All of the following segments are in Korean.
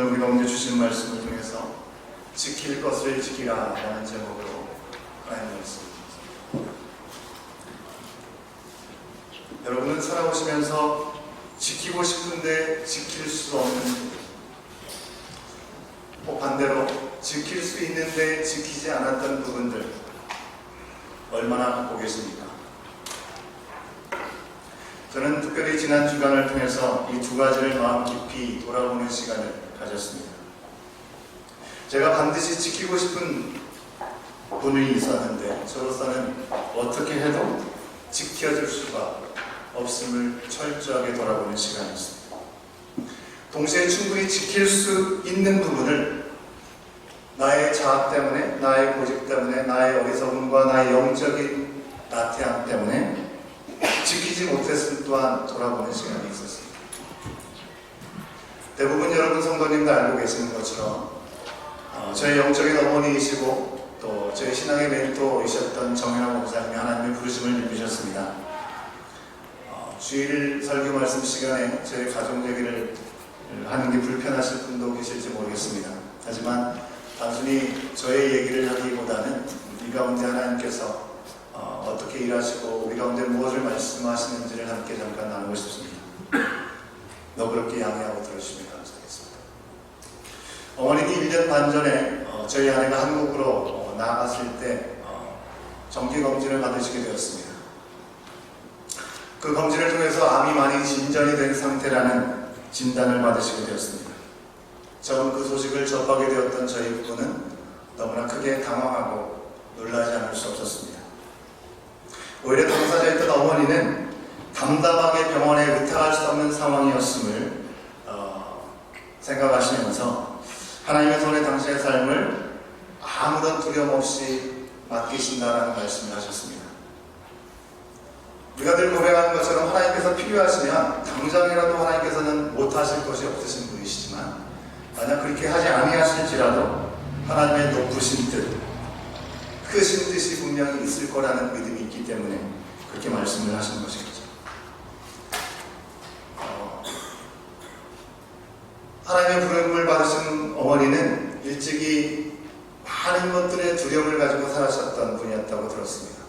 오늘 우리 가운데 주신 말씀을 통해서 지킬 것을 지키라 라는 제목으로 하나님 말씀입니다. 여러분은 살아오시면서 지키고 싶은데 지킬 수 없는, 반대로 지킬 수 있는데 지키지 않았던 부분들 얼마나 갖고 계십니까? 저는 특별히 지난 주간을 통해서 이 두 가지를 마음 깊이 돌아보는 시간을 가졌습니다. 제가 반드시 지키고 싶은 분이 있었는데 저로서는 어떻게 해도 지켜줄 수가 없음을 철저하게 돌아보는 시간이었습니다. 동시에 충분히 지킬 수 있는 부분을 나의 자학 때문에, 나의 고집 때문에, 나의 어리석음과 나의 영적인 나태함 때문에 지키지 못했음 또한 돌아보는 시간이 있었습니다. 대부분 여러분 성도님도 알고 계시는 것처럼 저의 영적인 어머니이시고 또 저의 신앙의 멘토이셨던 정현아 목사님이 하나님의 부르심을 입으셨습니다. 주일 설교 말씀 시간에 저희 가족 얘기를 하는 게 불편하실 분도 계실지 모르겠습니다. 하지만 단순히 저의 얘기를 하기보다는 이 가운데 하나님께서 어떻게 일하시고 우리 가운데 무엇을 말씀하시는지를 함께 잠깐 나누고 싶습니다. 너그럽게 양해하고 들어주시면 감사하겠습니다. 어머님이 1년 반 전에 저희 아내가 한국으로 나갔을 때 정기검진을 받으시게 되었습니다. 그 검진을 통해서 암이 많이 진전이 된 상태라는 진단을 받으시게 되었습니다. 처음 그 소식을 접하게 되었던 저희 부부는 너무나 크게 당황하고 놀라지 않을 수 없었습니다. 오히려 당사자였던 어머니는 담담하게 병원에 의탁할 수 없는 상황이었음을 생각하시면서 하나님의 손에 당신의 삶을 아무런 두려움 없이 맡기신다라는 말씀을 하셨습니다. 우리가 늘 고백하는 것처럼 하나님께서 필요하시면 당장이라도 하나님께서는 못하실 것이 없으신 분이시지만 만약 그렇게 하지 아니하실지라도 하나님의 높으신 뜻, 크신 뜻이 분명히 있을 거라는 믿음이 있기 때문에 그렇게 말씀을 하시는 것이겠죠. 하나님의 부름을 받으신 어머니는 일찍이 많은 것들의 두려움을 가지고 살아셨던 분이었다고 들었습니다.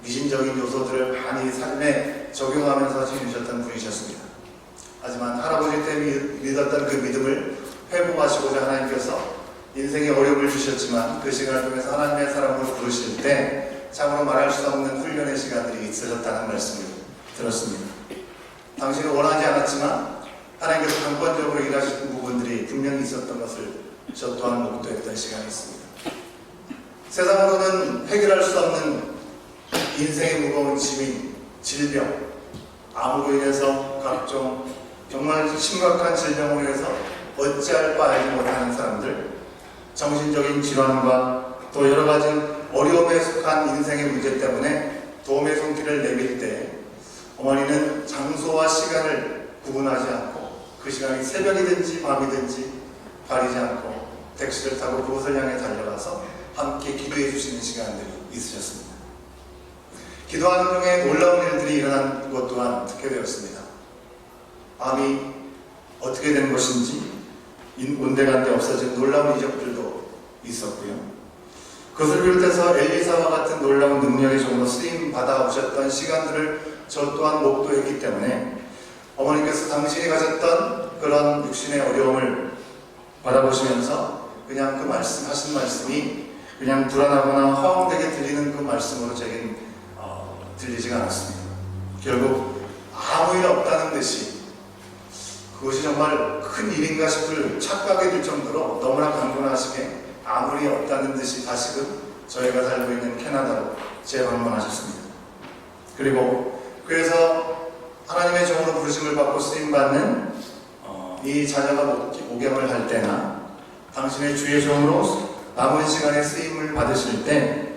미신적인 요소들을 많이 삶에 적용하면서 지내셨던 분이셨습니다. 하지만 할아버지 때 믿었던 그 믿음을 회복하시고자 하나님께서 인생에 어려움을 주셨지만 그 시간을 통해서 하나님의 사람으로 부르실 때 참으로 말할 수 없는 훈련의 시간들이 있으셨다는 말씀을 들었습니다. 당신은 원하지 않았지만 하나님께서 강권적으로 일하시는 부분들이 분명히 있었던 것을 저 또한 목도했던 시간이 있습니다. 세상으로는 해결할 수 없는 인생의 무거운 짐인 질병, 암으로 인해서 각종 정말 심각한 질병으로 인해서 어찌할 바 알지 못하는 사람들, 정신적인 질환과 또 여러 가지 어려움에 속한 인생의 문제 때문에 도움의 손길을 내밀 때 어머니는 장소와 시간을 구분하지 않고 그 시간이 새벽이든지 밤이든지 가리지 않고 택시를 타고 그곳을 향해 달려가서 함께 기도해 주시는 시간들이 있으셨습니다. 기도하는 중에 놀라운 일들이 일어난 것 또한 듣게 되었습니다. 암이 어떻게 된 것인지 온데간데 없어진 놀라운 이적들도 있었고요. 그것을 비롯해서 엘리사와 같은 놀라운 능력의 종으로 쓰임 받아오셨던 시간들을 저 또한 목도했기 때문에 어머니께서 당신이 가졌던 그런 육신의 어려움을 바라보시면서 그냥 그 하신 말씀이 그냥 불안하거나 허황되게 들리는 그 말씀으로 제겐 들리지가 않았습니다. 결국 아무 일 없다는 듯이 그것이 정말 큰 일인가 싶을 착각이 들 정도로 너무나 강건하시게 아무 일이 없다는 듯이 다시금 저희가 살고 있는 캐나다로 재방문하셨습니다. 그리고 그래서 하나님의 종으로 부르심을 받고 쓰임받는 이 자녀가 목양을 할 때나 당신의 주의 종으로 남은 시간에 쓰임을 받으실 때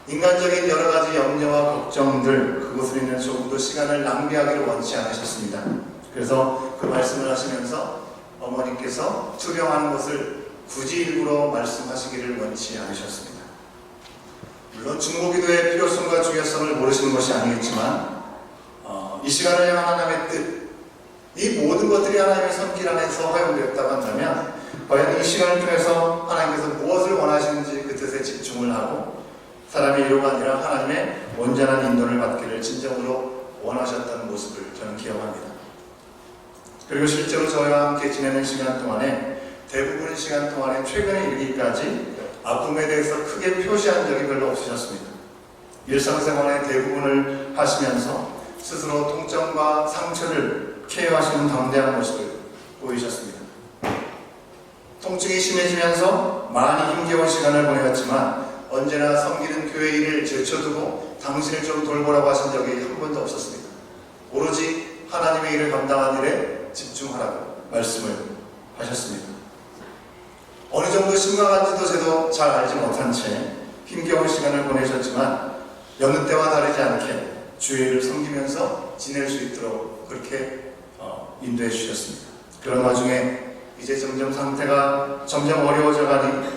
인간적인 여러 가지 염려와 걱정들, 그것으로 인해 조금도 시간을 낭비하기를 원치 않으셨습니다. 그래서 그 말씀을 하시면서 어머니께서 투병하는 것을 굳이 일부러 말씀하시기를 원치 않으셨습니다. 물론 중보기도의 필요성과 중요성을 모르시는 것이 아니겠지만 이 시간을 향한 하나님의 뜻, 이 모든 것들이 하나님의 손길 안에서 허용되었다고 한다면 과연 이 시간을 통해서 하나님께서 무엇을 원하시는지 그 뜻에 집중을 하고 사람의 이유가 아니라 하나님의 온전한 인도를 받기를 진정으로 원하셨다는 모습을 저는 기억합니다. 그리고 실제로 저희와 함께 지내는 시간 동안에 대부분 시간 동안에 최근에 이르기까지 아픔에 대해서 크게 표시한 적이 별로 없으셨습니다. 일상생활의 대부분을 하시면서 스스로 통증과 상처를 케어하시는 담대한 모습을 보이셨습니다. 통증이 심해지면서 많이 힘겨운 시간을 보내었지만 언제나 섬기는 교회 일을 제쳐두고 당신을 좀 돌보라고 하신 적이 한 번도 없었습니다. 오로지 하나님의 일을 감당한 일에 집중하라고 말씀을 하셨습니다. 어느 정도 심각한지도 저도 잘 알지 못한 채 힘겨운 시간을 보내셨지만 여느 때와 다르지 않게 주의 일을 섬기면서 지낼 수 있도록 그렇게 인도해 주셨습니다. 그런 와중에 이제 점점 상태가 점점 어려워져 가니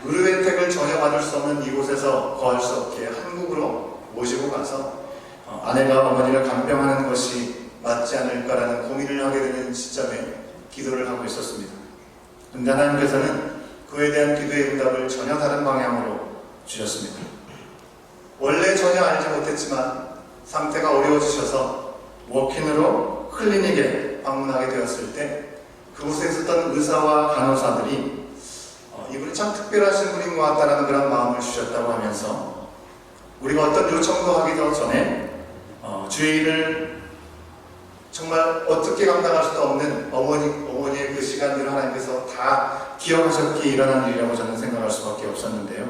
의료 혜택을 전혀 받을 수 없는 이곳에서 거할 수 없게 한국으로 모시고 가서 아내가 어머니를 간병하는 것이 맞지 않을까라는 고민을 하게 되는 시점에 기도를 하고 있었습니다. 그런데 하나님께서는 그에 대한 기도의 응답을 전혀 다른 방향으로 주셨습니다. 원래 전혀 알지 못했지만 상태가 어려워지셔서 워킹으로 클리닉에 방문하게 되었을 때 그곳에 있었던 의사와 간호사들이 이분이 참 특별하신 분인 것 같다는 그런 마음을 주셨다고 하면서 우리가 어떤 요청도 하기 전에 주의 일을 정말 어떻게 감당할 수도 없는 어머니의 그 시간들을 하나님께서 다 기억하셨기에 일어난 일이라고 저는 생각할 수밖에 없었는데요.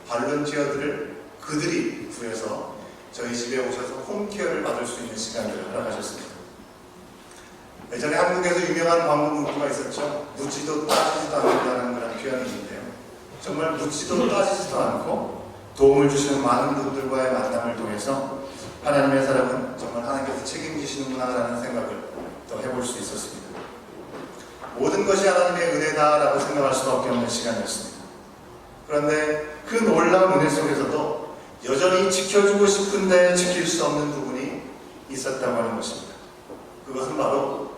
발론티어들을 그들이 구해서 저희 집에 오셔서 홈케어를 받을 수 있는 시간들을 허락하셨습니다. 예전에 한국에서 유명한 광고 문구가 있었죠. 묻지도 따지지도 않는다는 그런 표현이 있는데요. 정말 묻지도 따지지도 않고 도움을 주시는 많은 분들과의 만남을 통해서 하나님의 사람은 정말 하나님께서 책임지시는구나라는 생각을 또 해볼 수 있었습니다. 모든 것이 하나님의 은혜다라고 생각할 수밖에 없는 시간이었습니다. 그런데 그 놀라운 은혜 속에서도 여전히 지켜주고 싶은데 지킬 수 없는 부분이 있었다고 하는 것입니다. 그것은 바로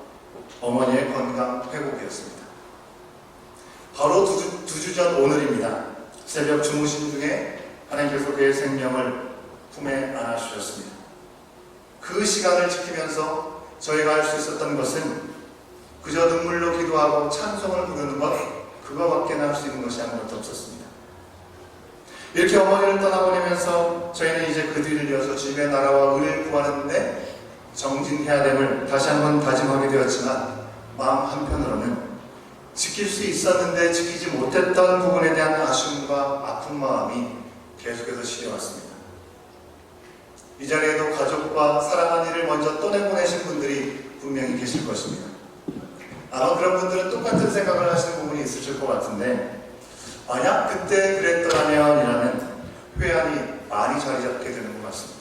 어머니의 건강 회복이었습니다. 바로 두 주 전 오늘입니다. 새벽 주무신 중에 하나님께서 그의 생명을 품에 안아주셨습니다. 그 시간을 지키면서 저희가 할 수 있었던 것은 그저 눈물로 기도하고 찬송을 부르는 것, 그거밖에 할 수 있는 것이 아무것도 없었습니다. 이렇게 어머니를 떠나보내면서 저희는 이제 그 뒤를 이어서 주님의 나라와 의를 구하는데 정진해야 됨을 다시 한번 다짐하게 되었지만 마음 한편으로는 지킬 수 있었는데 지키지 못했던 부분에 대한 아쉬움과 아픈 마음이 계속해서 시려왔습니다. 이 자리에도 가족과 사랑하는 이를 먼저 떠내보내신 분들이 분명히 계실 것입니다. 아마 그런 분들은 똑같은 생각을 하시는 부분이 있으실 것 같은데 만약 그때 그랬더라면이라는 회한이 많이 자리 잡게 되는 것 같습니다.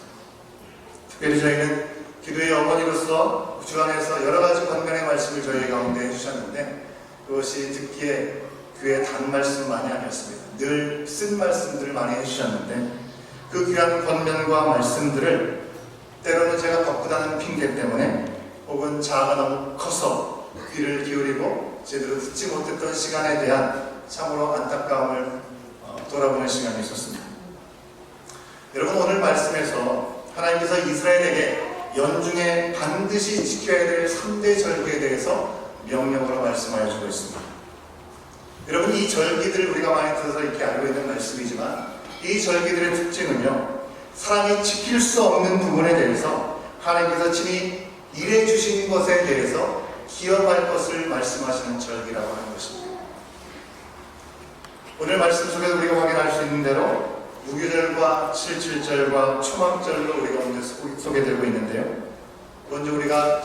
특별히 저희는 기도의 어머니로서 주안에서 여러 가지 권면의 말씀을 저희 가운데 해주셨는데 그것이 듣기에 귀에 단 말씀만이 아니었습니다. 늘 쓴 말씀들을 많이 해주셨는데 그 귀한 권면과 말씀들을 때로는 제가 바쁘다는 핑계 때문에 혹은 자아가 너무 커서 귀를 기울이고 제대로 듣지 못했던 시간에 대한 참으로 안타까움을 돌아보는 시간이 있었습니다. 여러분 오늘 말씀에서 하나님께서 이스라엘에게 연중에 반드시 지켜야 될 3대 절기에 대해서 명령으로 말씀하여 주고 있습니다. 여러분 이 절기들 우리가 많이 들어서 이렇게 알고 있는 말씀이지만 이 절기들의 특징은요 사람이 지킬 수 없는 부분에 대해서 하나님께서 친히 일해 주신 것에 대해서 기억할 것을 말씀하시는 절기라고 하는 것입니다. 오늘 말씀 속에서 우리가 확인할 수 있는 대로 무교절과 77절과 초막절로 우리가 먼저 소개되고 있는데요. 먼저 우리가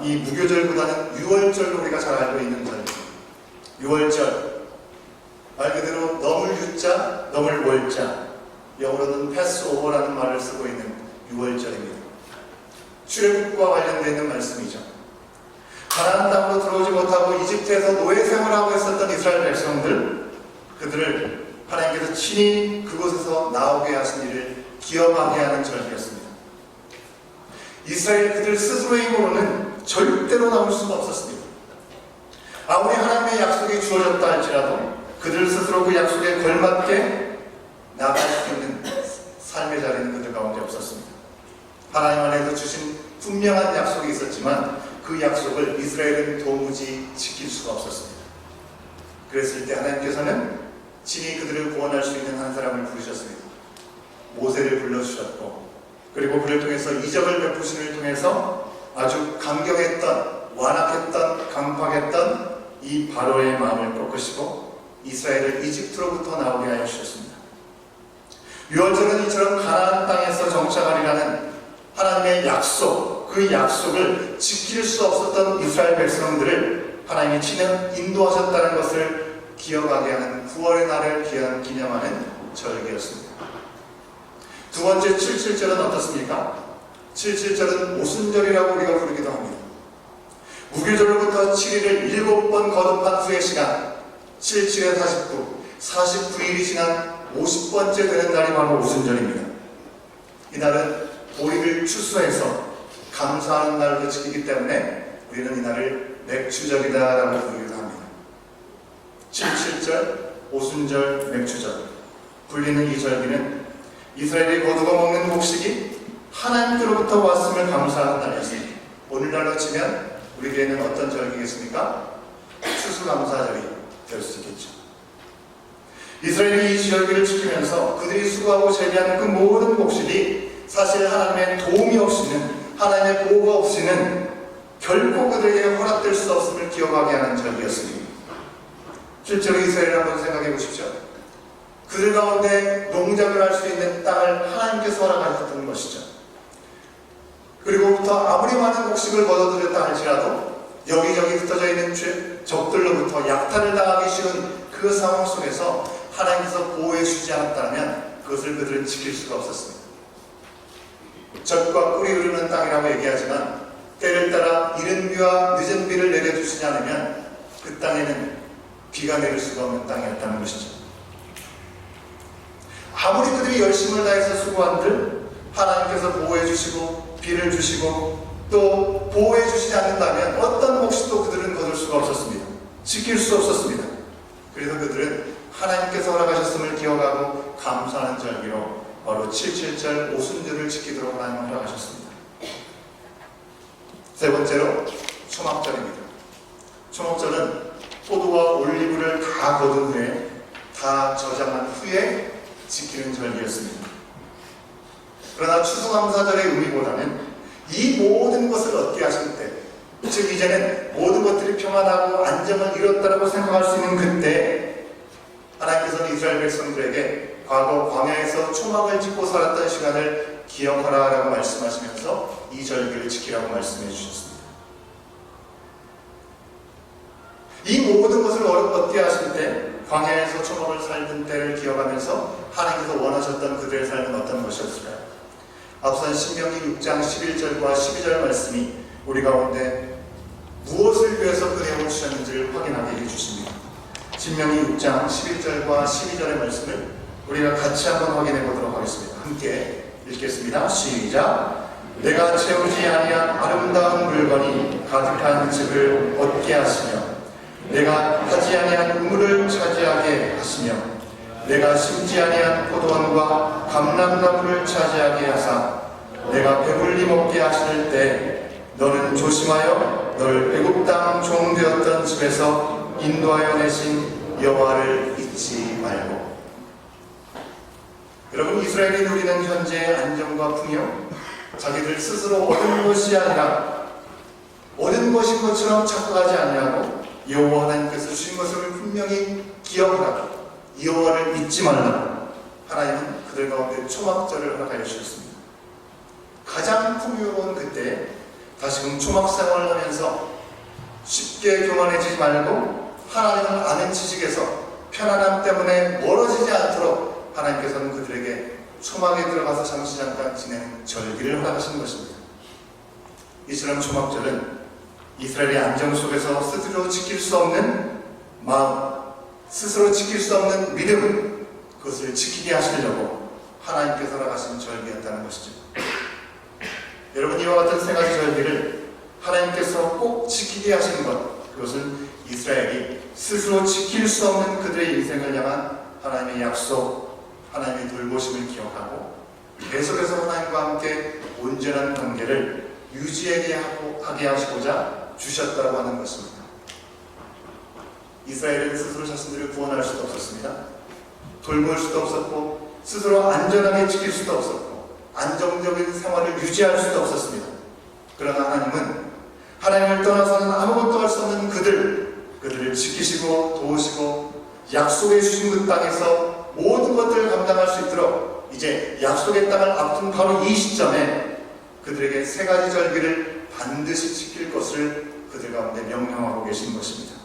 이 무교절보다는 6월절로 우리가 잘 알고 있는 절기. 6월절 말 그대로 넘을 유자, 넘을 월자, 영어로는 패스오버라는 말을 쓰고 있는 6월절입니다. 출애굽과 관련되어 있는 말씀이죠. 가나안 땅으로 들어오지 못하고 이집트에서 노예 생활하고 있었던 이스라엘 백성들, 그들을 하나님께서 친히 그곳에서 나오게 하신 일을 기억하게 하는 절기였습니다. 이스라엘 그들 스스로의 힘으로는 절대로 나올 수가 없었습니다. 아무리 하나님께서 하나님의 약속이 주어졌다 할지라도 그들 스스로 그 약속에 걸맞게 나갈 수 있는 삶의 자리는 그들 가운데 없었습니다. 하나님 안에서 주신 분명한 약속이 있었지만 그 약속을 이스라엘은 도무지 지킬 수가 없었습니다. 그랬을 때 하나님께서는 친히 그들을 구원할 수 있는 한 사람을 부르셨습니다. 모세를 불러주셨고, 그리고 그를 통해서 이적을 베푸심을 통해서 아주 강경했던, 완악했던, 강팍했던 이 바로의 마음을 꺾으시고 이스라엘을 이집트로부터 나오게 하여 주셨습니다. 유월절은 이처럼 가나안 땅에서 정착하리라는 하나님의 약속, 그 약속을 지킬 수 없었던 이스라엘 백성들을 하나님이 친히 인도하셨다는 것을 기억하게 하는 9월의 날을 기념하는 절기였습니다. 두 번째 77절은 어떻습니까? 77절은 오순절이라고 우리가 부르기도 합니다. 무교절로부터 7일을 7번 거듭한 후의 시간, 77에 49, 49일이 지난 50번째 되는 날이 바로 오순절입니다. 이날은 보리를 추수해서 감사하는 날로 지키기 때문에 우리는 이날을 맥추절이다라고 부르기도 합니다. 77절, 오순절, 맥추절 불리는 이 절기는 이스라엘이 거두어 먹는 곡식이 하나님께로부터 왔음을 감사하는 날이었습니다. 오늘날로 치면 우리에게는 어떤 절기겠습니까? 추수감사절이 될 수 있겠죠. 이스라엘이 이 절기를 지키면서 그들이 수고하고 재배하는 그 모든 곡식이 사실 하나님의 도움이 없이는, 하나님의 보호가 없이는 결코 그들에게 허락될 수 없음을 기억하게 하는 절기였습니다. 실제로 이스라엘을 한번 생각해 보십시오. 그들 가운데 농작을 할 수 있는 땅을 하나님께서 허락하셨던 것이죠. 그리고부터 아무리 많은 곡식을 거둬들였다 할지라도 여기저기 흩어져 있는 적들로부터 약탈을 당하기 쉬운 그 상황 속에서 하나님께서 보호해 주지 않았다면 그것을 그들은 지킬 수가 없었습니다. 젖과 꿀이 흐르는 땅이라고 얘기하지만 때를 따라 이른 비와 늦은 비를 내려주시지 않으면 그 땅에는 비가 내릴 수가 없는 땅이었다는 것이죠. 아무리 그들이 열심을 다해서 수고한들 하나님께서 보호해 주시고 비를 주시고 또 보호해 주시지 않는다면 어떤 몫도 그들은 거둘 수가 없었습니다. 지킬 수 없었습니다. 그래서 그들은 하나님께서 허락하셨음을 기억하고 감사하는 절기로 바로 77절 오순절을 지키도록 하나님은 허락하셨습니다. 세 번째로 초막절입니다. 초막절은 포도와 올리브를 다 거둔 후에, 다 저장한 후에 지키는 절기였습니다. 그러나 추수감사절의 의미보다는 이 모든 것을 얻게 하실 때, 즉 이제는 모든 것들이 평안하고 안정을 이뤘다고 생각할 수 있는 그때 하나님께서는 이스라엘 백성들에게 과거 광야에서 초막을 짓고 살았던 시간을 기억하라 라고 말씀하시면서 이 절기를 지키라고 말씀해 주셨습니다. 이 모든 것을 얻게 하실 때 광야에서 초막을 살던 때를 기억하면서 하나님께서 원하셨던 그들의 삶은 어떤 것이었을까요? 앞선 신명기 6장 11절과 12절 말씀이 우리 가운데 무엇을 위해서 그 내용을 주셨는지를 확인하게 해주십니다. 신명기 6장 11절과 12절의 말씀을 우리가 같이 한번 확인해 보도록 하겠습니다. 함께 읽겠습니다. 시작. 내가 채우지 아니한 아름다운 물건이 가득한 집을 얻게 하시며 내가 하지 아니한 우물을 차지하게 하시며 내가 심지 아니한 포도원과 감람나무를 차지하게 하사 내가 배불리 먹게 하실 때 너는 조심하여 널 애굽 땅 종 되었던 집에서 인도하여 내신 여호와를 잊지 말고. 여러분, 이스라엘이 누리는 현재의 안정과 풍요, 자기들 스스로 얻은 것이 아니라 얻은 것인 것처럼 착각하지 아니하고 여호와 하나님께서 주신 것을 분명히 기억하라, 여호와를 잊지 말라. 하나님은 그들 가운데 초막절을 허락하여 주셨습니다. 가장 풍요로운 그때 다시금 초막 생활을 하면서 쉽게 교만해지지 말고 하나님을 아는 지식에서 편안함 때문에 멀어지지 않도록 하나님께서는 그들에게 초막에 들어가서 잠시 잠깐 지내는 절기를 허락하시는 것입니다. 이처럼 초막절은 이스라엘의 안정 속에서 스스로 지킬 수 없는 마음, 스스로 지킬 수 없는 믿음, 그것을 지키게 하시려고 하나님께서 허락하신 절기였다는 것이죠. 여러분, 이와 같은 세 가지 절기를 하나님께서 꼭 지키게 하시는 것, 그것은 이스라엘이 스스로 지킬 수 없는 그들의 인생을 향한 하나님의 약속, 하나님의 돌보심을 기억하고 계속해서 하나님과 함께 온전한 관계를 유지하게 하시고자 주셨다고 하는 것입니다. 이스라엘은 스스로 자신들을 구원할 수도 없었습니다. 돌볼 수도 없었고 스스로 안전하게 지킬 수도 없었고 안정적인 생활을 유지할 수도 없었습니다. 그러나 하나님은 하나님을 떠나서는 아무것도 할 수 없는 그들을 지키시고 도우시고 약속해 주신 그 땅에서 모든 것들을 감당할 수 있도록 이제 약속의 땅을 앞둔 바로 이 시점에 그들에게 세 가지 절기를 반드시 지킬 것을 그들 가운데 명령하고 계신 것입니다.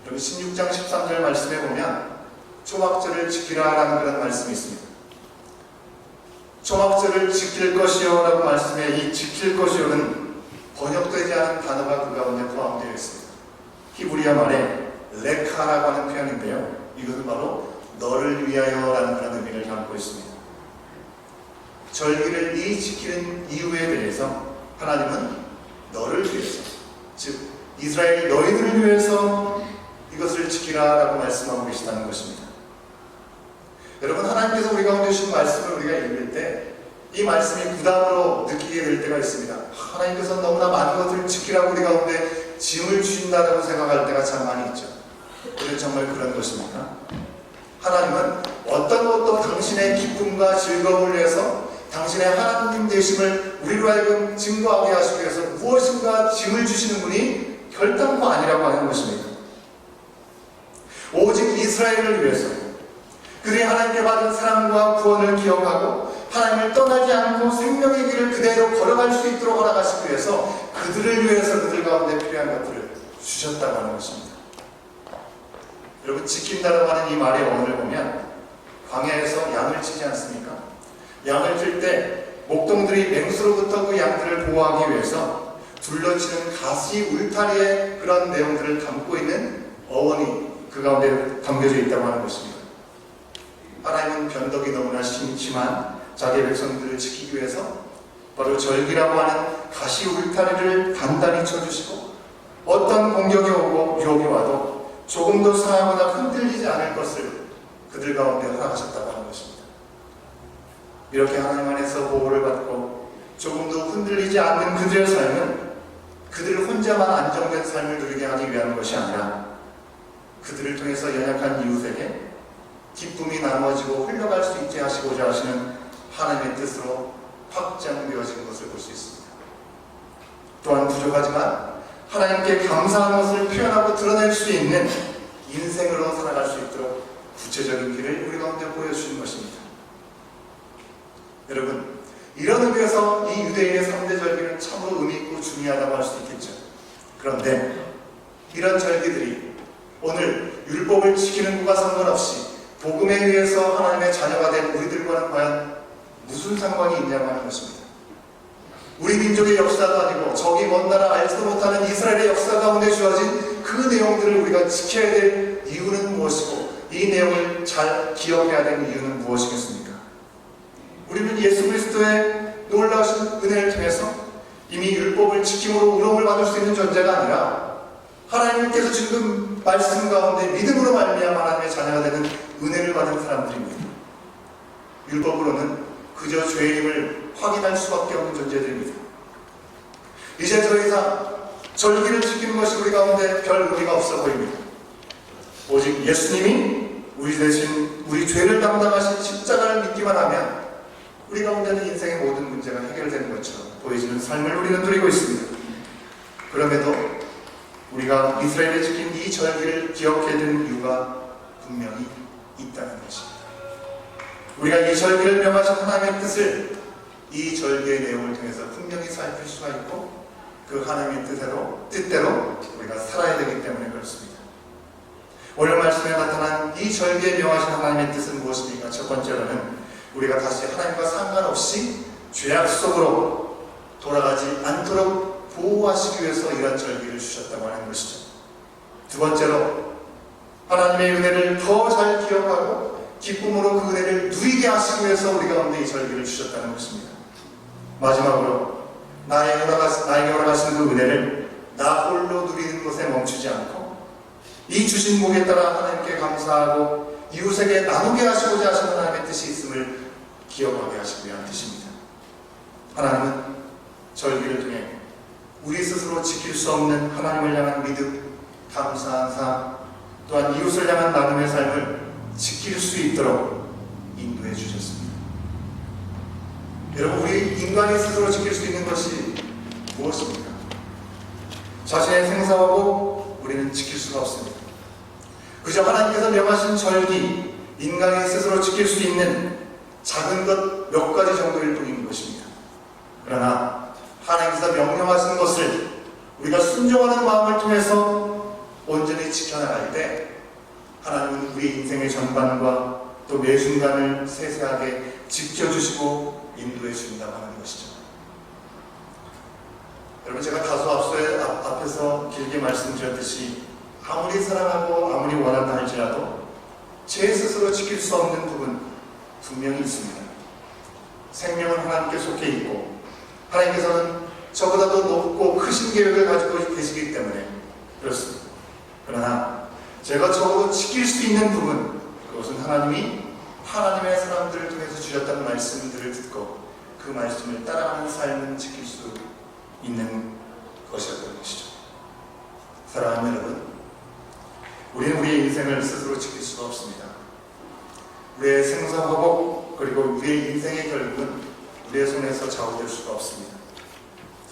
여기 16장 13절 말씀에 보면 초막절을 지키라라는 그런 말씀이 있습니다. 초막절을 지킬 것이요 라고 말씀해 이 지킬 것이요는 번역되지 않은 단어가 그 가운데 포함되어 있습니다. 히브리어 말에 레카라고 하는 표현인데요. 이것은 바로 너를 위하여 라는 그런 의미를 담고 있습니다. 절기를 이 지키는 이유에 대해서 하나님은 너를 위해서, 즉 이스라엘 너희들을 위해서 이것을 지키라 라고 말씀하고 계시다는 것입니다. 여러분, 하나님께서 우리 가운데 주신 말씀을 우리가 읽을 때 이 말씀이 부담으로 느끼게 될 때가 있습니다. 하나님께서 너무나 많은 것들을 지키라고 우리 가운데 짐을 주신다고 생각할 때가 참 많이 있죠. 그런데 정말 그런 것입니까? 하나님은 어떤 것도 당신의 기쁨과 즐거움을 위해서 당신의 하나님 되심을 우리로 하여금 증거하게 하시기 위해서 무엇인가 짐을 주시는 분이 결단코 아니라고 하는 것입니다. 오직 이스라엘을 위해서 그들이 하나님께 받은 사랑과 구원을 기억하고 하나님을 떠나지 않고 생명의 길을 그대로 걸어갈 수 있도록 허락하시기 위해서 그들을 위해서 그들 가운데 필요한 것들을 주셨다고 하는 것입니다. 여러분, 지킨다고 하는 이 말의 어원을 보면 광야에서 양을 치지 않습니까? 양을 칠 때 목동들이 맹수로부터 그 양들을 보호하기 위해서 둘러치는 가시 울타리의 그런 내용들을 담고 있는 어원이 그 가운데 담겨져 있다고 하는 것입니다. 하나님은 변덕이 너무나 심지만 자기의 백성들을 지키기 위해서 바로 절기라고 하는 가시 울타리를 단단히 쳐주시고 어떤 공격이 오고 유혹이 와도 조금도 상하거나 흔들리지 않을 것을 그들 가운데 허락하셨다고 하는 것입니다. 이렇게 하나님 안에서 보호를 받고 조금도 흔들리지 않는 그들의 삶은 그들 혼자만 안정된 삶을 누리게 하기 위한 것이 아니라 그들을 통해서 연약한 이웃에게 기쁨이 나누어지고 흘러갈 수 있게 하시고자 하시는 하나님의 뜻으로 확장되어진 것을 볼 수 있습니다. 또한 부족하지만 하나님께 감사한 것을 표현하고 드러낼 수 있는 인생으로 살아갈 수 있도록 구체적인 길을 우리 가운데 보여주신 것입니다. 여러분, 이런 의미에서 이 유대인의 3대 절기는 참으로 의미있고 중요하다고 할 수 있겠죠. 그런데 이런 절기들이 오늘 율법을 지키는 것과 상관없이 복음에 의해서 하나님의 자녀가 된 우리들과는 과연 무슨 상관이 있냐고 하는 것입니다. 우리 민족의 역사도 아니고 저기 먼 나라 알지도 못하는 이스라엘의 역사 가운데 주어진 그 내용들을 우리가 지켜야 될 이유는 무엇이고 이 내용을 잘 기억해야 되는 이유는 무엇이겠습니까? 우리는 예수 그리스도의 놀라우신 은혜를 통해서 이미 율법을 지킴으로 의로움을 받을 수 있는 존재가 아니라 하나님께서 지금 말씀 가운데 믿음으로 말미암아 하나님의 자녀가 되는 은혜를 받은 사람들입니다. 율법으로는 그저 죄임을 확인할 수밖에 없는 존재들입니다. 이제 더 이상 절기를 지키는 것이 우리 가운데 별 의미가 없어 보입니다. 오직 예수님이 우리 대신 우리 죄를 담당하신 십자가를 믿기만 하면 우리 가운데는 인생의 모든 문제가 해결되는 것처럼 보여지는 삶을 우리는 누리고 있습니다. 그럼에도 우리가 이스라엘에 지킨 이 절기를 기억해야 되는 이유가 분명히 있다는 것입니다. 우리가 이 절기를 명하신 하나님의 뜻을 이 절기의 내용을 통해서 분명히 살필 수가 있고 그 하나님의 뜻대로 우리가 살아야 되기 때문에 그렇습니다. 오늘 말씀에 나타난 이 절기에 명하신 하나님의 뜻은 무엇입니까? 첫 번째로는 우리가 다시 하나님과 상관없이 죄악 속으로 돌아가지 않도록 보호하시기 위해서 이런 절기를 주셨다고 하는 것이죠. 두 번째로 하나님의 은혜를 더 잘 기억하고 기쁨으로 그 은혜를 누리게 하시기 위해서 우리 가운데 이 절기를 주셨다는 것입니다. 마지막으로 나에게 허락하신 그 은혜를 나 홀로 누리는 것에 멈추지 않고 이 주신 복에 따라 하나님께 감사하고 이웃에게 나누게 하시고자 하시는 하나님의 뜻이 있음을 기억하게 하시기 위한 뜻입니다. 하나님은 절기를 통해 우리 스스로 지킬 수 없는 하나님을 향한 믿음, 감사한 삶, 또한 이웃을 향한 나눔의 삶을 지킬 수 있도록 인도해 주셨습니다. 여러분, 우리 인간이 스스로 지킬 수 있는 것이 무엇입니까? 자신의 생사하고 우리는 지킬 수가 없습니다. 그저 하나님께서 명하신 절기, 인간이 스스로 지킬 수 있는 작은 것 몇 가지 정도일 뿐인 것입니다. 그러나 하나님께서 명령하신 것을 우리가 순종하는 마음을 통해서 온전히 지켜나갈 때 하나님은 우리 인생의 전반과 또 매 순간을 세세하게 지켜주시고 인도해 주신다고 하는 것이죠. 여러분, 제가 다소 앞에서 길게 말씀드렸듯이 아무리 사랑하고 아무리 원한다 할지라도 제 스스로 지킬 수 없는 부분 분명히 있습니다. 생명은 하나님께 속해 있고 하나님께서는 저보다도 높고 크신 계획을 가지고 계시기 때문에 그렇습니다. 그러나 제가 적어도 지킬 수 있는 부분, 그것은 하나님이 하나님의 사람들을 통해서 주셨다는 말씀들을 듣고 그 말씀을 따라가는 삶은 지킬 수 있는 것이었던 것이죠. 사랑하는 여러분, 우리는 우리의 인생을 스스로 지킬 수가 없습니다. 우리의 생사화복 그리고 우리의 인생의 결국은 우리의 손에서 좌우될 수가 없습니다.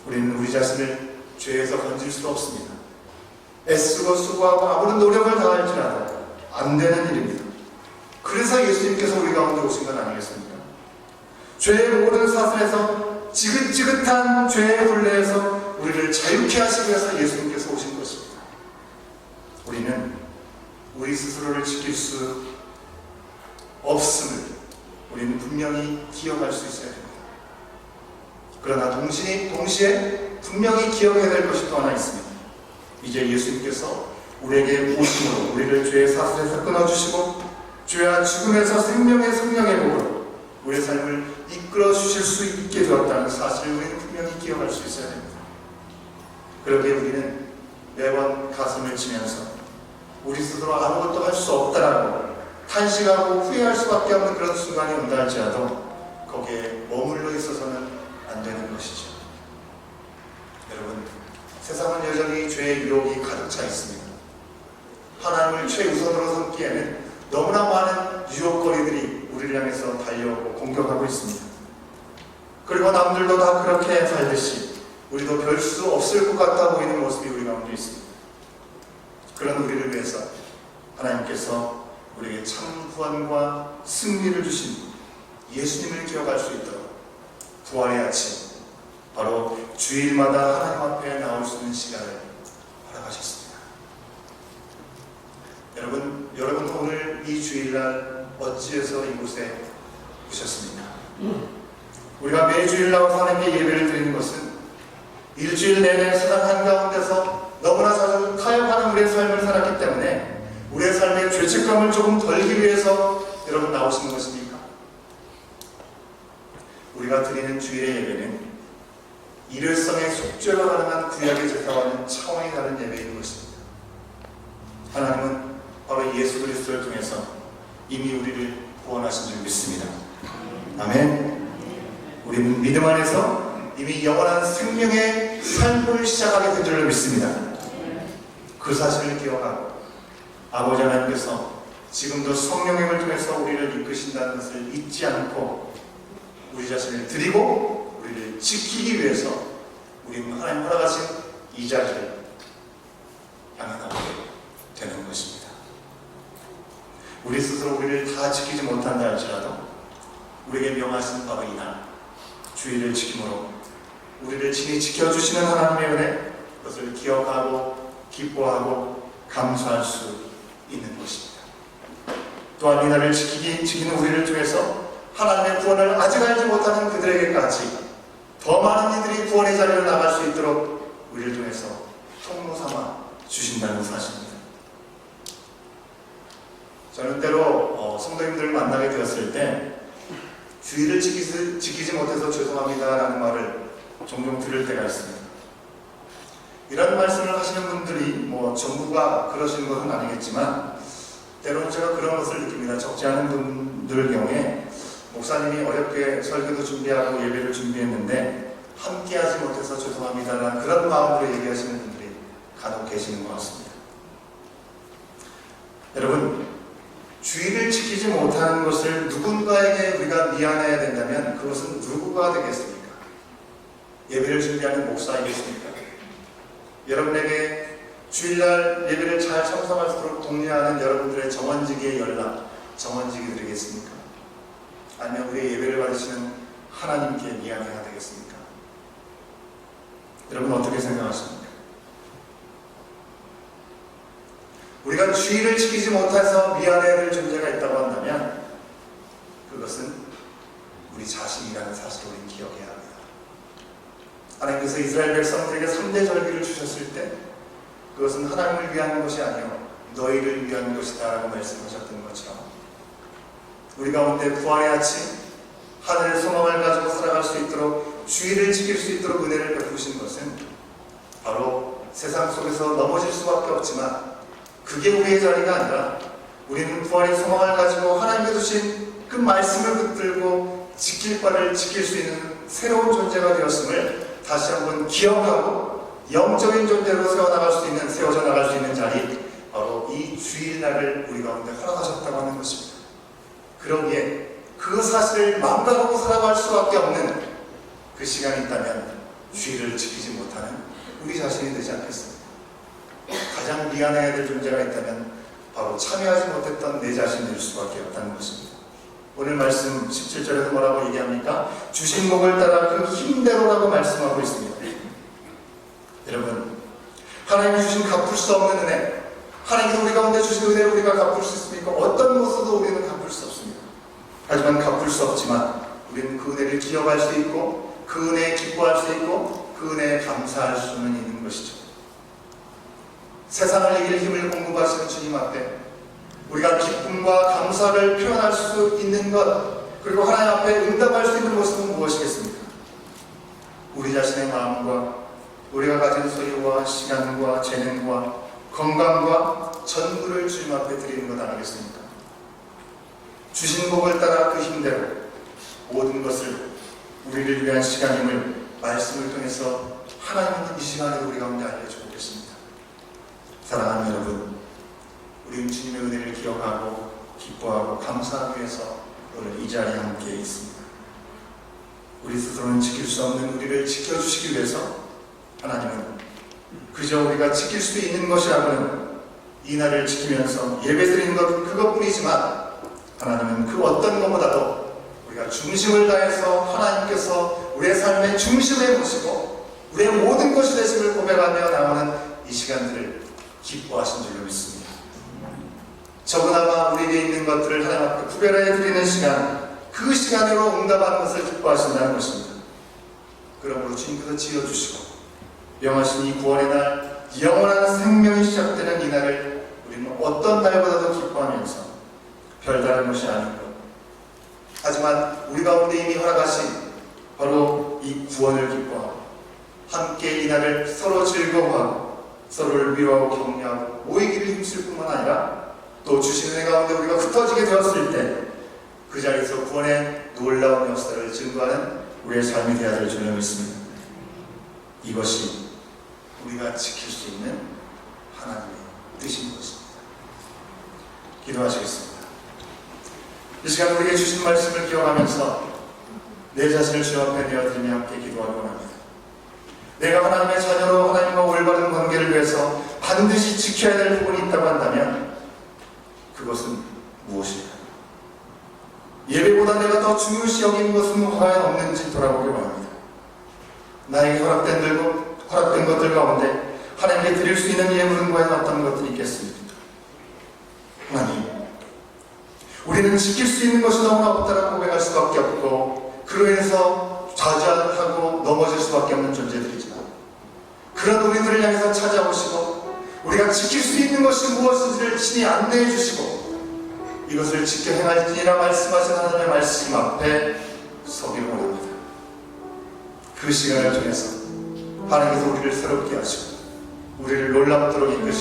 우리는 우리 자신을 죄에서 건질 수도 없습니다. 애쓰고 수고하고 아무런 노력을 다할지라도 안 되는 일입니다. 그래서 예수님께서 우리 가운데 오신 건 아니겠습니까? 죄의 모든 사슬에서 지긋지긋한 죄의 굴레에서 우리를 자유케 하시기 위해서 예수님께서 오신 것입니다. 우리는 우리 스스로를 지킬 수 없음을 우리는 분명히 기억할 수 있어야 됩니다. 그러나 동시에 분명히 기억해야 될 것이 또 하나 있습니다. 이제 예수님께서 우리에게 오심으로 우리를 죄의 사슬에서 끊어주시고 죄와 죽음에서 생명의 성령의 복으로 우리의 삶을 이끌어 주실 수 있게 되었다는 사실을 우리는 분명히 기억할 수 있어야 됩니다. 그렇게 우리는 매번 가슴을 치면서 우리 스스로 아무것도 할 수 없다라고 탄식하고 후회할 수밖에 없는 그런 순간이 온다 할지라도 거기에 머물러 있어서는 안 되는 것이죠. 여러분, 세상은 여전히 죄의 유혹이 가득 차 있습니다. 하나님을 최우선으로 삼기에는 너무나 많은 유혹거리들이 우리를 향해서 달려오고 공격하고 있습니다. 그리고 남들도 다 그렇게 살듯이 우리도 별 수 없을 것 같아 보이는 모습이 우리 가운데 있습니다. 그런 우리를 위해서 하나님께서 우리에게 참 구원과 승리를 주신 예수님을 기억할 수 있도록 부활의 아침, 바로 주일마다 하나님 앞에 나올 수 있는 시간을 허락하셨습니다. 여러분 오늘 이 주일날 어찌해서 이곳에 오셨습니까? 우리가 매주일 나와서 하나님께 예배를 드리는 것은 일주일 내내 세상 한가운데서 너무나 자주 타협하는 우리의 삶을 살았기 때문에 우리의 삶의 죄책감을 조금 덜기 위해서 여러분 나오시는 것입니까? 우리가 드리는 주일의 예배는 일회성의 속죄가 가능한 구약의 제사와는 차원이 다른 예배인 것입니다. 하나님은 바로 예수 그리스도를 통해서 이미 우리를 구원하신 줄 믿습니다. 아멘. 우리는 믿음 안에서 이미 영원한 생명의 삶을 시작하게 된 줄로 믿습니다. 그 사실을 기억하고 아버지 하나님께서 지금도 성령의 힘을 통해서 우리를 이끄신다는 것을 잊지 않고 우리 자신을 드리고 우리를 지키기 위해서 우리는 하나님 허락하신 이 자리를 향해 나오게 되는 것입니다. 우리 스스로 우리를 다 지키지 못한다 할지라도 우리에게 명하신 바로 이날 주일을 지킴으로 우리를 친히 지켜주시는 하나님의 은혜, 그것을 기억하고 기뻐하고 감사할 수 있는 것입니다. 또한 이날을 지키는 우리를 통해서 하나님의 구원을 아직 알지 못하는 그들에게까지 더 많은 이들이 구원의 자리로 나갈 수 있도록 우리를 통해서 통로 삼아 주신다는 사실입니다. 저는 때로 성도님들을 만나게 되었을 때 주의를 지키지 못해서 죄송합니다라는 말을 종종 들을 때가 있습니다. 이런 말씀을 하시는 분들이 뭐 전부가 그러시는 것은 아니겠지만 때로는 제가 그런 것을 느낍니다. 적지 않은 분들 경우에 목사님이 어렵게 설교도 준비하고 예배를 준비했는데 함께하지 못해서 죄송합니다라는 그런 마음으로 얘기하시는 분들이 간혹 계시는 것 같습니다. 여러분, 주의를 지키지 못하는 것을 누군가에게 우리가 미안해야 된다면 그것은 누구가 되겠습니까? 예배를 준비하는 목사이겠습니까? 여러분에게 주일날 예배를 잘 참석할 수 있도록 독려하는 여러분들의 정원지기의 연락, 정원지기 드리겠습니까? 아니면 우리의 예배를 받으시는 하나님께 미안해야 되겠습니까? 여러분 어떻게 생각하십니까? 우리가 주의를 지키지 못해서 미안해야 될 존재가 있다고 한다면 그것은 우리 자신이라는 사실을 우리는 기억해야 합니다. 하나님께서 이스라엘 백성들에게 3대 절기를 주셨을 때 그것은 하나님을 위한 것이 아니요 너희를 위한 것이다 라고 말씀하셨던 것처럼 우리 가운데 부활의 아침 하늘의 소망을 가지고 살아갈 수 있도록 주의를 지킬 수 있도록 은혜를 베푸신 것은 바로 세상 속에서 넘어질 수밖에 없지만 그게 우리의 자리가 아니라 우리는 부활의 소망을 가지고 하나님께 주신 그 말씀을 붙들고 지킬 바를 지킬 수 있는 새로운 존재가 되었음을 다시 한번 기억하고 영적인 존재로 세워져 나갈 수 있는 자리, 바로 이 주일날을 우리 가운데 허락하셨다고 하는 것입니다. 그러기에 그 사실을 망각하고 살아갈 수밖에 없는 그 시간이 있다면 주일을 지키지 못하는 우리 자신이 되지 않겠습니까? 가장 미안해야 될 존재가 있다면 바로 참여하지 못했던 내 자신일 수밖에 없다는 것입니다. 오늘 말씀 17절에서 뭐라고 얘기합니까? 주신 목을 따라 그 힘대로라고 말씀하고 있습니다. 여러분, 하나님이 주신 갚을 수 없는 은혜, 하나님께서 우리 가운데 주신 은혜를 우리가 갚을 수 있습니까? 어떤 것으로도 우리는 갚을 수 없습니다. 하지만 갚을 수 없지만 우리는 그 은혜를 기억할 수 있고 그 은혜에 기뻐할 수 있고 그 은혜에 감사할 수는 있는 것이죠. 세상을 이길 힘을 공급하시는 주님 앞에 우리가 기쁨과 감사를 표현할 수 있는 것, 그리고 하나님 앞에 응답할 수 있는 모습은 무엇이겠습니까? 우리 자신의 마음과 우리가 가진 소유와 시간과 재능과 건강과 전부를 주님 앞에 드리는 것 아니겠습니까? 주신 복을 따라 그 힘대로 모든 것을 우리를 위한 시간임을 말씀을 통해서 하나님은 이 시간에 우리 가운데 알려주고 계십니다. 사랑하는 여러분, 우리는 주님의 은혜를 기억하고 기뻐하고 감사하기 위해서 오늘 이 자리에 함께 있습니다. 우리 스스로는 지킬 수 없는 우리를 지켜주시기 위해서 하나님은 그저 우리가 지킬 수 있는 것이라고는 이 날을 지키면서 예배드리는 것 그것뿐이지만 하나님은 그 어떤 것보다도 우리가 중심을 다해서 하나님께서 우리의 삶의 중심에 모시고 우리의 모든 것이 되심을 고백하며 나오는 이 시간들을 기뻐하신 줄로 믿습니다. 적어나마 우리에게 있는 것들을 하나님 앞에 구별해 드리는 시간, 그 시간으로 응답하는 것을 기뻐하신다는 것입니다. 그러므로 주님께서 지어주시고 영하신 이 구원의 날, 영원한 생명이 시작되는 이 날을 우리는 어떤 날보다도 기뻐하면서 별다른 것이 아닌 것, 하지만 우리 가운데 이미 허락하신 바로 이 구원을 기뻐하고 함께 이 날을 서로 즐거워하고 서로를 위로하고 격려하고 모이기를 힘쓸 뿐만 아니라 또 주신 은혜 가운데 우리가 흩어지게 되었을 때 그 자리에서 구원의 놀라운 역사를 증거하는 우리의 삶이 되어야 될 줄로 믿습니다. 이것이 우리가 지킬 수 있는 하나님의 뜻인 것입니다. 기도하시겠습니다. 이 시간 우리에게 주신 말씀을 기억하면서 내 자신을 주 앞에 내어드리며 함께 기도하기 원합니다. 내가 하나님의 자녀로 하나님과 올바른 관계를 위해서 반드시 지켜야 될 부분이 있다고 한다면 그것은 무엇일까요? 예배보다 내가 더 중요시 여기는 것은 과연 없는지 돌아보기 원합니다. 나에게 허락된 것들 가운데 하나님께 드릴 수 있는 예물은 과연 어떤 것들이 있겠습니까? 하나님, 우리는 지킬 수 있는 것이 너무나 없다라고 고백할 수밖에 없고 그로 인해서 좌절하고 넘어질 수밖에 없는 존재들이지만 그런 우리들을 향해서 찾아오시고 우리가 지킬 수 있는 것이 무엇인지를 친히 안내해 주시고 이것을 지켜 행할지니라 말씀하신 하나님의 말씀 앞에 서기를 원합니다. 그 시간을 통해서 하나님께서 우리를 새롭게 하시고 우리를 놀랍도록 이끄시